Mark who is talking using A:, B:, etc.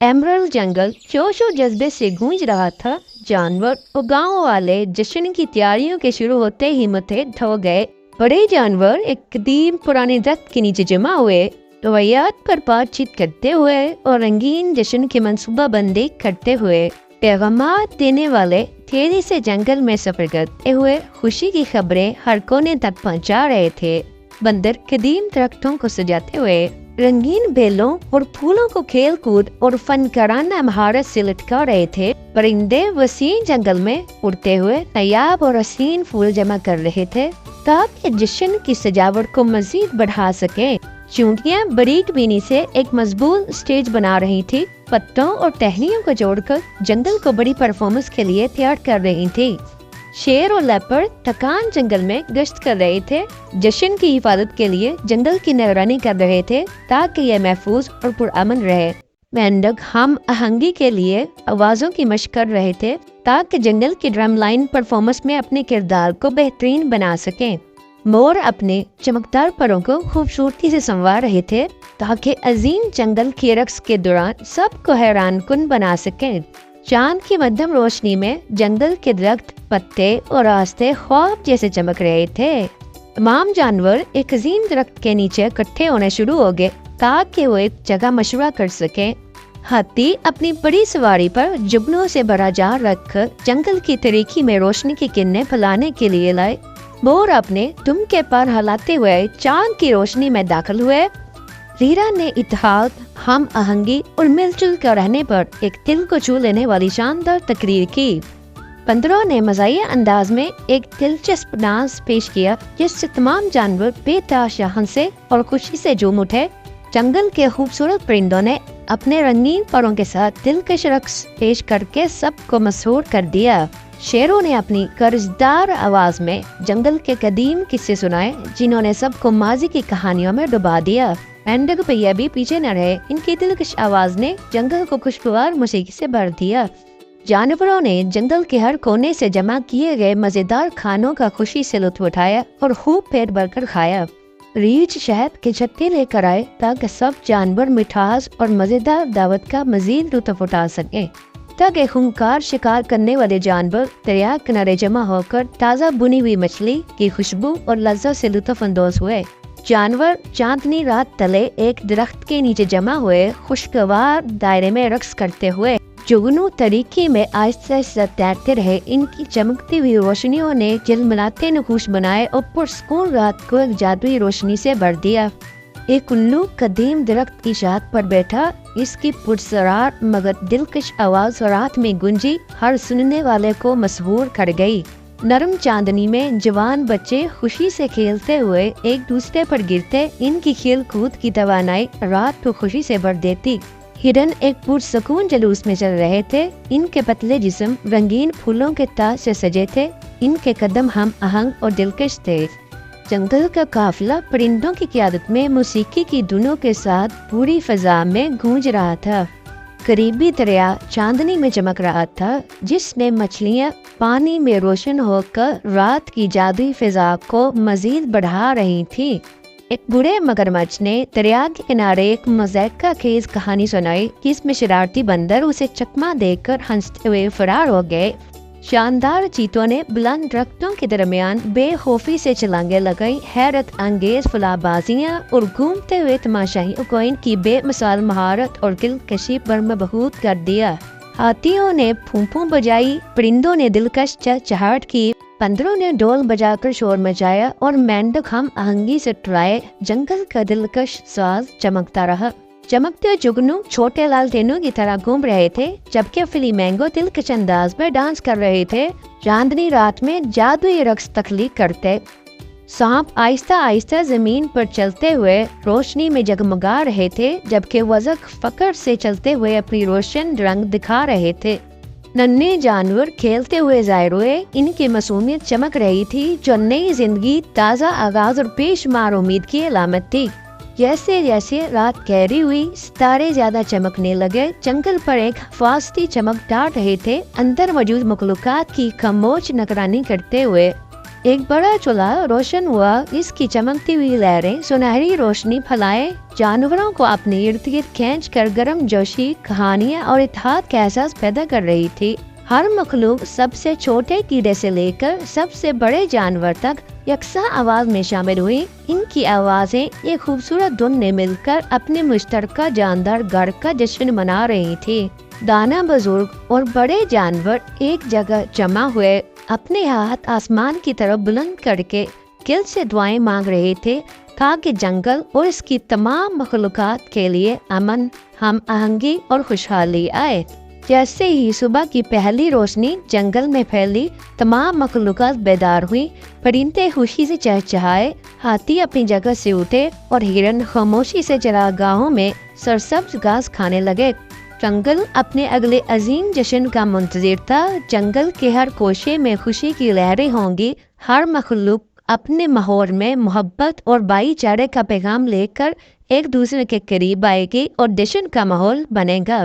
A: Emerald जंगल जोश और जज्बे से गूंज रहा था। जानवर और गांव वाले जश्न की तैयारियों के शुरू होते ही मुतहद हो गए। बड़े जानवर एक कदीम पुराने दरख्त के नीचे जमा हुए, रवायात पर बातचीत करते हुए और रंगीन जश्न की मंसूबाबंदी करते हुए पैगामात देने वाले तेजी से जंगल में सफर करते हुए खुशी की खबरें हर कोने तक पहुंचा रहे थे। बंदर कदीम दरख्तों को सजाते हुए रंगीन बेलों और फूलों को खेल कूद और फनकाराना महारत से लटका रहे थे। परिंदे वसीम जंगल में उड़ते हुए नायाब और हसीन फूल जमा कर रहे थे ताकि जश्न की सजावट को मजीद बढ़ा सके। चूंटियां बारीक बीनी से एक मजबूत स्टेज बना रही थी, पत्तों और टहनियों को जोड़कर जंगल को बड़ी परफॉर्मेंस के लिए तैयार कर रही थी। शेर और लेपर्ड थकान जंगल में गश्त कर रहे थे, जश्न की हिफाजत के लिए जंगल की निगरानी कर रहे थे ताकि यह महफूज और पुरअमन रहे। मेंढक हम आहंगी के लिए आवाजों की मशक कर रहे थे ताकि जंगल की ड्रम लाइन परफॉर्मेंस में अपने किरदार को बेहतरीन बना सकें। मोर अपने चमकदार परों को खूबसूरती से संवार रहे थे ताकि अजीम जंगल के रक्स के दौरान सबको हैरान कुन बना सकें। चांद की मध्यम रोशनी में जंगल के दरख्त, पत्ते और रास्ते ख्वाब जैसे चमक रहे थे। तमाम जानवर एक अजीम दरख्त के नीचे इकट्ठे होने शुरू हो गए ताकि वो एक जगह मशवरा कर सके। हाथी अपनी बड़ी सवारी पर जुगनों से भरा जार रखकर जंगल की तरीकी में रोशनी की किरणें फैलाने के लिए लाए। मोर अपने दुम के पर हिलाते हुए चांद की रोशनी में दाखिल हुए। रीरा ने इत्तेहाद, हम आहंगी और मिलजुल कर रहने पर एक दिल को छू लेने वाली शानदार तकरीर की। बंदरों ने मज़ाहिया अंदाज में एक दिलचस्प डांस पेश किया जिससे तमाम जानवर बेतहाशा हंसे और खुशी से झूम उठे। जंगल के खूबसूरत परिंदों ने अपने रंगीन परों के साथ दिलकश रक्स पेश करके सबको मशहूर कर दिया। शेरों ने अपनी कर्जदार आवाज में जंगल के कदीम किस्से सुनाए जिन्होंने सबको माजी की कहानियों में डुबा दिया। मेंढक भैया भी पीछे न रहे, इनकी दिलकश आवाज ने जंगल को खुशगवार मौसीकी से भर दिया। जानवरों ने जंगल के हर कोने से जमा किए गए मजेदार खानों का खुशी से लुत्फ उठाया और खूब पेट भरकर खाया। रीछ शहद के छत्ते लेकर आए ताकि सब जानवर मिठास और मजेदार दावत का मजीद लुत्फ उठा सके। ताकि खूंखार शिकार करने वाले जानवर दरिया किनारे जमा होकर ताज़ा बुनी हुई मछली की खुशबू और लज्जत से लुत्फ अंदोज हुए। जानवर चांदनी रात तले एक दरख्त के नीचे जमा हुए खुशगवार दायरे में रक्स करते हुए जुगनू तरीके में आहिस्ता आहिस्ता तैरते रहे। इनकी चमकती हुई रोशनियों ने झिलमिलाते नकूश बनाए और पुरस्कून रात को एक जादुई रोशनी से भर दिया। एक उल्लू कदीम दरख्त की शाख पर बैठा, इसकी पुरसरार मगर दिलकश आवाज रात में गुंजी हर सुनने वाले को मशहूर कर गई। नरम चांदनी में जवान बच्चे खुशी से खेलते हुए एक दूसरे पर गिरते, इनकी खेल कूद की तवानाई रात को खुशी से भर देती। हिरन एक पुरसकून जलूस में चल रहे थे, इनके पतले जिस्म रंगीन फूलों के ताज से सजे थे, इनके कदम हम आहंग और दिलकश थे। जंगल का काफिला परिंदों की क़यादत में मौसीकी की धुनों के साथ पूरी फजा में गूंज रहा था। करीबी दरिया चांदनी में चमक रहा था जिसमें मछलियां पानी में रोशन होकर रात की जादुई फिजा को मजीद बढ़ा रही थी। एक बूढ़े मगरमच्छ ने दरिया के किनारे एक मज़ाक़ खेज कहानी सुनाई जिसमें शरारती बंदर उसे चकमा देकर हंसते हुए फरार हो गए। शानदार चीतों ने बुलंद दरख्तों के दरमियान बेखौफी से छलांगे लगाई, हैरत अंगेज फलाबाजियां और घूमते हुए तमाशाइयों को इनकी बेमिसाल महारत और दिलकशी पर मबहूत कर दिया। हाथियों ने फूंफू बजाई, परिंदों ने दिलकश चहचहाट की, बंदरों ने ढोल बजाकर शोर मचाया और मेंढक हम आहंगी से टकराए। जंगल का दिलकश साज चमकता रहा। चमकते जुगनू छोटे लाल तेनों की तरह घूम रहे थे जबकि फ्लेमिंगो दिलकश अंदाज में डांस कर रहे थे, चांदनी रात में जादुई रक्स तख्लीक करते। सांप आहिस्ता आहिस्ता जमीन पर चलते हुए रोशनी में जगमगा रहे थे जबकि वज़क फकर से चलते हुए अपनी रोशन रंग दिखा रहे थे। नन्हे जानवर खेलते हुए ज़ाहिर हुए, इनकी मासूमियत चमक रही थी जो नई जिंदगी, ताज़ा आगाज और बेशुमार उम्मीद की अलामत थी। जैसे जैसे रात गहरी हुई, सितारे ज्यादा चमकने लगे। जंगल पर एक फास्ती चमक डाल रहे थे, अंदर मौजूद मखलूकात की खामोश निगरानी करते हुए। ایک بڑا چولہا روشن ہوا، اس کی چمکتی ہوئی لہریں سنہری روشنی پھیلائے جانوروں کو اپنے ارد گرد کھینچ کر گرم جوشی، کہانیاں اور اتحاد کا احساس پیدا کر رہی تھی۔ ہر مخلوق سب سے چھوٹے کیڑے سے لے کر سب سے بڑے جانور تک یکساں آواز میں شامل ہوئی۔ ان کی آوازیں ایک خوبصورت دھن میں مل کر اپنے مشترکہ جاندار گھر کا جشن منا رہی تھی۔ دانا بزرگ اور بڑے جانور ایک جگہ جمع ہوئے، اپنے ہاتھ آسمان کی طرف بلند کر کے دل سے دعائیں مانگ رہے تھے تاکہ جنگل اور اس کی تمام مخلوقات کے لیے امن، ہم آہنگی اور خوشحالی آئے۔ جیسے ہی صبح کی پہلی روشنی جنگل میں پھیلی، تمام مخلوقات بیدار ہوئی۔ پرندے خوشی سے چہچہائے، ہاتھی اپنی جگہ سے اٹھے اور ہرن خاموشی سے چراگاہوں میں سرسبز گھاس کھانے لگے۔ جنگل اپنے اگلے عظیم جشن کا منتظر تھا۔ جنگل کے ہر کوشے میں خوشی کی لہریں ہوں گی، ہر مخلوق اپنے ماحول میں محبت اور بھائی چارے کا پیغام لے کر ایک دوسرے کے قریب آئے گی اور جشن کا ماحول بنے گا۔